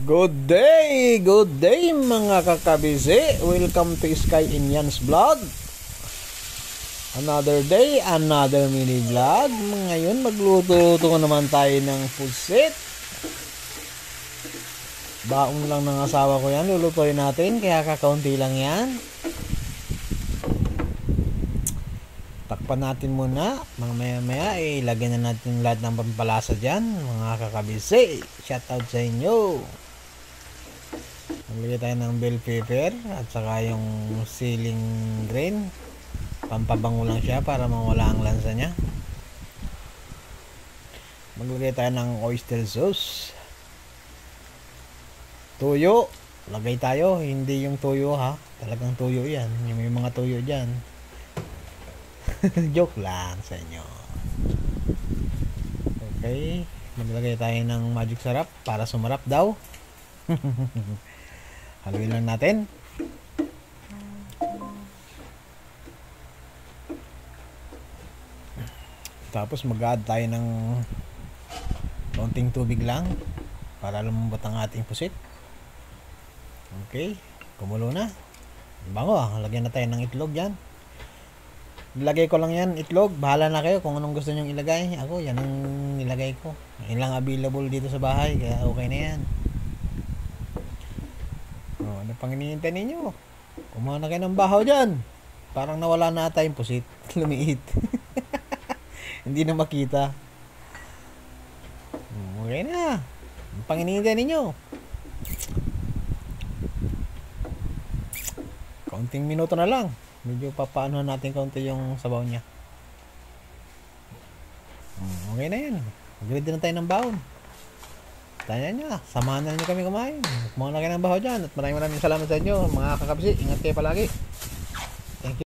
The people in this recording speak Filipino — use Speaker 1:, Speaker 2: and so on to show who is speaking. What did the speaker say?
Speaker 1: Good day mga kakabisi. Welcome to Sky Indians Vlog. Another day, another mini vlog. Ngayon magluto naman tayo ng pusit. Baong lang ng asawa ko yan, lulutuin natin, kaya kakaunti lang yan. Takpan natin muna. Maya ilagay na natin lahat ng pampalasa dyan mga kakabisi. Shoutout sa inyo. Maglagay tayo ng bell pepper at saka yung ceiling green. Pampabango lang siya para mawala ang lansa niya. Maglagay tayo ng oyster sauce. Tuyo. Lagay tayo. Hindi yung tuyo ha. Talagang tuyo yan. Yung mga tuyo dyan. Joke lang sa inyo. Okay. Maglagay tayo ng magic sarap para sumarap daw. Haluin lang natin. Tapos mag-add tayo ng konting tubig lang para lumambot ang ating pusit. Okay, kumulo na. Bango, lagyan na tayo ng itlog yan. Ilagay ko lang yan, itlog. Bahala na kayo kung anong gusto nyong ilagay. Ako, yan ang nilagay ko. Yan lang available dito sa bahay, kaya okay na yan. O, ano pang hinihintay ninyo? Kumuha na kayo ng bahaw dyan. Parang nawala na ata yung pusit. Lumiit. Hindi na makita. Okay na. Ang panginintay ninyo. Kaunting minuto na lang. Medyo papaano natin kaunti yung sabaw niya. Okay na yan. Mag-ready na tayo ng baon. Tanya nyo. Samahan na nyo kami kumain. Kumuha na kayo ng bahaw dyan. At maraming salamat sa inyo mga kakabisi. Ingat kayo palagi.